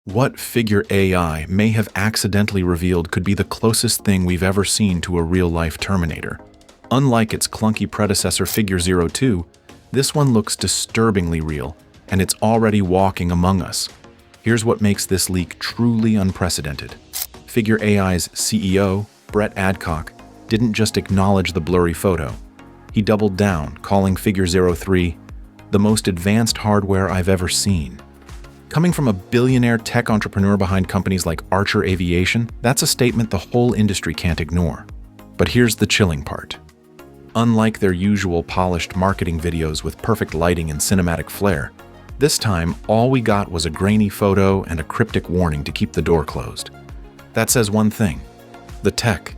What Figure AI may have accidentally revealed could be the closest thing we've ever seen to a real-life Terminator. Unlike its clunky predecessor Figure 02, this one looks disturbingly real, and it's already walking among us. Here's what makes this leak truly unprecedented. Figure AI's CEO, Brett Adcock, didn't just acknowledge the blurry photo. He doubled down, calling Figure 03 the most advanced hardware I've ever seen. Coming from a billionaire tech entrepreneur behind companies like Archer Aviation, that's a statement the whole industry can't ignore. But here's the chilling part. Unlike their usual polished marketing videos with perfect lighting and cinematic flair, this time all we got was a grainy photo and a cryptic warning to keep the door closed. That says one thing: the tech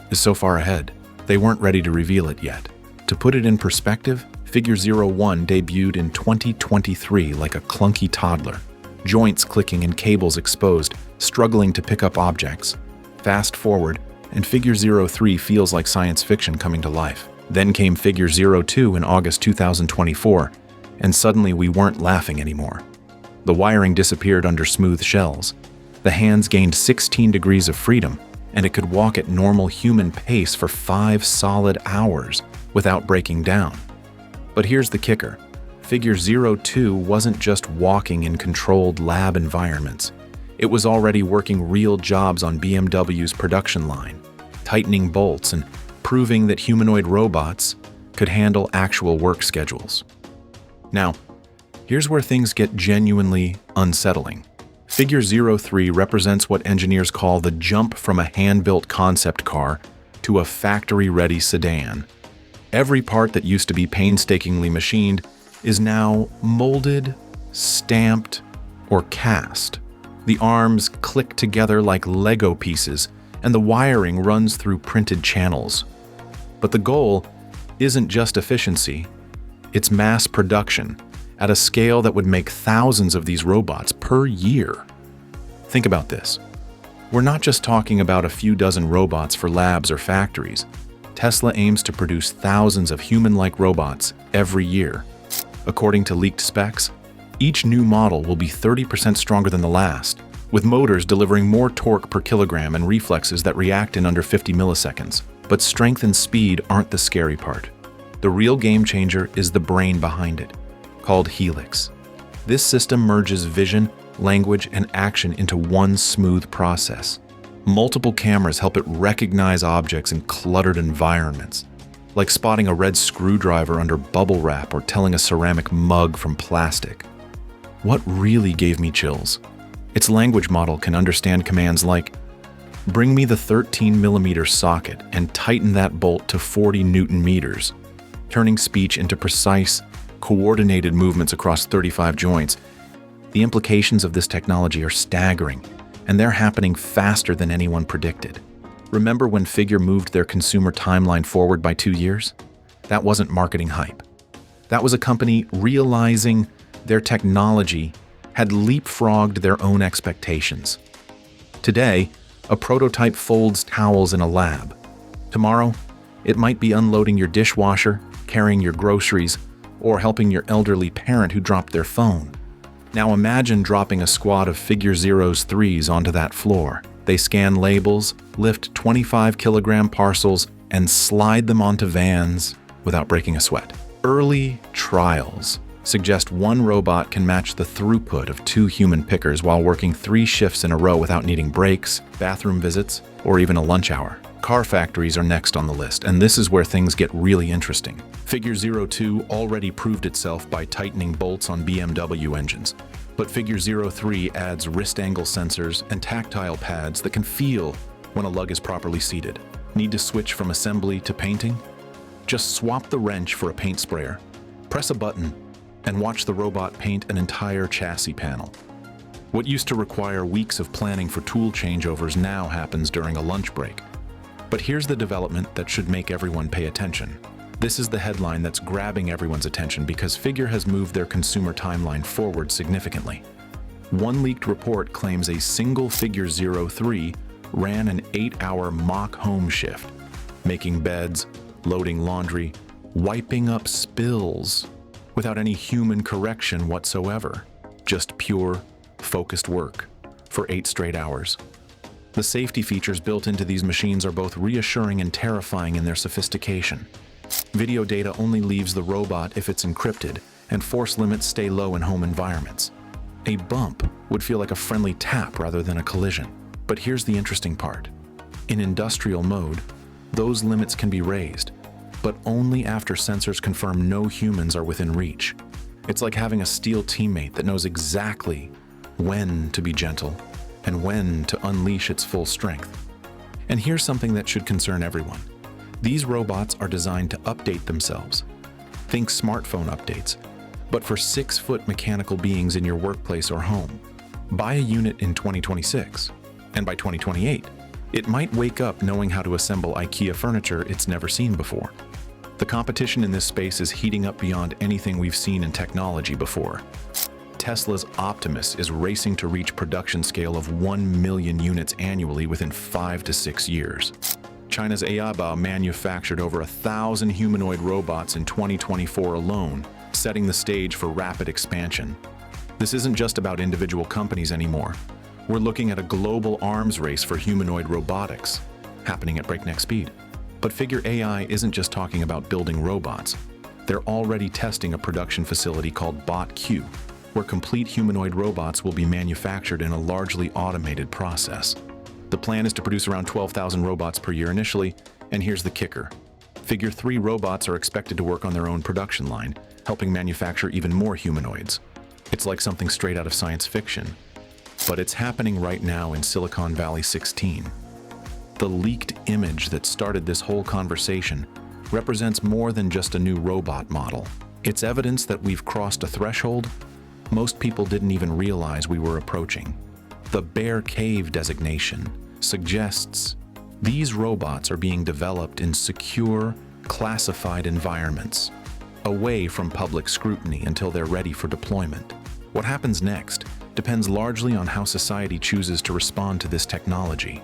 is so far ahead, they weren't ready to reveal it yet. To put it in perspective, Figure 01 debuted in 2023 like a clunky toddler. Joints clicking and cables exposed, struggling to pick up objects. Fast forward, and Figure 03 feels like science fiction coming to life. Then came Figure 02 in August 2024, and suddenly we weren't laughing anymore. The wiring disappeared under smooth shells. The hands gained 16 degrees of freedom, and it could walk at normal human pace for 5 solid hours without breaking down. But here's the kicker. Figure 02 wasn't just walking in controlled lab environments. It was already working real jobs on BMW's production line, tightening bolts and proving that humanoid robots could handle actual work schedules. Now, here's where things get genuinely unsettling. Figure 03 represents what engineers call the jump from a hand-built concept car to a factory-ready sedan. Every part that used to be painstakingly machined is now molded, stamped, or cast. The arms click together like Lego pieces, and the wiring runs through printed channels. But the goal isn't just efficiency, it's mass production at a scale that would make thousands of these robots per year. Think about this. We're not just talking about a few dozen robots for labs or factories. Tesla aims to produce thousands of human-like robots every year. According to leaked specs, each new model will be 30% stronger than the last, with motors delivering more torque per kilogram and reflexes that react in under 50 milliseconds. But strength and speed aren't the scary part. The real game changer is the brain behind it, called Helix. This system merges vision, language, and action into one smooth process. Multiple cameras help it recognize objects in cluttered environments, like spotting a red screwdriver under bubble wrap or telling a ceramic mug from plastic. What really gave me chills? Its language model can understand commands like, "Bring me the 13mm socket and tighten that bolt to 40 Newton meters," turning speech into precise, coordinated movements across 35 joints. The implications of this technology are staggering, and they're happening faster than anyone predicted. Remember when Figure moved their consumer timeline forward by 2 years? That wasn't marketing hype. That was a company realizing their technology had leapfrogged their own expectations. Today, a prototype folds towels in a lab. Tomorrow, it might be unloading your dishwasher, carrying your groceries, or helping your elderly parent who dropped their phone. Now imagine dropping a squad of Figure 03s onto that floor. They scan labels, lift 25-kilogram parcels, and slide them onto vans without breaking a sweat. Early trials suggest one robot can match the throughput of 2 human pickers while working 3 shifts in a row without needing breaks, bathroom visits, or even a lunch hour. Car factories are next on the list, and this is where things get really interesting. Figure 02 already proved itself by tightening bolts on BMW engines. But Figure 03 adds wrist angle sensors and tactile pads that can feel when a lug is properly seated. Need to switch from assembly to painting? Just swap the wrench for a paint sprayer, press a button, and watch the robot paint an entire chassis panel. What used to require weeks of planning for tool changeovers now happens during a lunch break. But here's the development that should make everyone pay attention. This is the headline that's grabbing everyone's attention because Figure has moved their consumer timeline forward significantly. One leaked report claims a single Figure 03 ran an 8-hour mock home shift, making beds, loading laundry, wiping up spills, without any human correction whatsoever. Just pure, focused work. for 8 straight hours. The safety features built into these machines are both reassuring and terrifying in their sophistication. Video data only leaves the robot if it's encrypted, and force limits stay low in home environments. A bump would feel like a friendly tap rather than a collision. But here's the interesting part. In industrial mode, those limits can be raised, but only after sensors confirm no humans are within reach. It's like having a steel teammate that knows exactly when to be gentle and when to unleash its full strength. And here's something that should concern everyone. These robots are designed to update themselves. Think smartphone updates, but for 6-foot mechanical beings in your workplace or home. Buy a unit in 2026, and by 2028, it might wake up knowing how to assemble IKEA furniture it's never seen before. The competition in this space is heating up beyond anything we've seen in technology before. Tesla's Optimus is racing to reach production scale of 1 million units annually within 5 to 6 years. China's Aibao manufactured over 1,000 humanoid robots in 2024 alone, setting the stage for rapid expansion. This isn't just about individual companies anymore. We're looking at a global arms race for humanoid robotics, happening at breakneck speed. But Figure AI isn't just talking about building robots. They're already testing a production facility called BotQ, where complete humanoid robots will be manufactured in a largely automated process. The plan is to produce around 12,000 robots per year initially, and here's the kicker. Figure 3 robots are expected to work on their own production line, helping manufacture even more humanoids. It's like something straight out of science fiction. But it's happening right now in Silicon Valley 16. The leaked image that started this whole conversation represents more than just a new robot model. It's evidence that we've crossed a threshold most people didn't even realize we were approaching. The Bear Cave designation suggests these robots are being developed in secure, classified environments, away from public scrutiny until they're ready for deployment. What happens next depends largely on how society chooses to respond to this technology.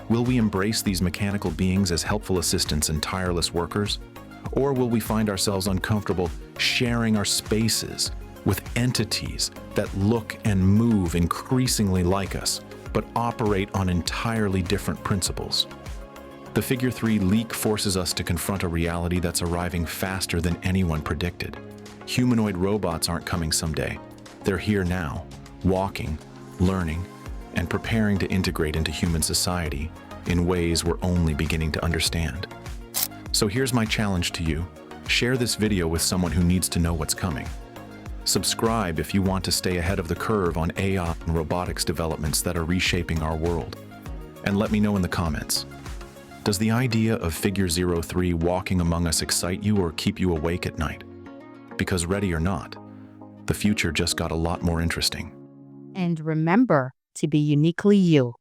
Will we embrace these mechanical beings as helpful assistants and tireless workers? Or will we find ourselves uncomfortable sharing our spaces with entities that look and move increasingly like us, but operate on entirely different principles? The Figure 3 leak forces us to confront a reality that's arriving faster than anyone predicted. Humanoid robots aren't coming someday. They're here now, walking, learning, and preparing to integrate into human society in ways we're only beginning to understand. So here's my challenge to you. Share this video with someone who needs to know what's coming. Subscribe if you want to stay ahead of the curve on AI and robotics developments that are reshaping our world. And let me know in the comments. Does the idea of Figure 03 walking among us excite you or keep you awake at night? Because ready or not, the future just got a lot more interesting. And remember to be uniquely you.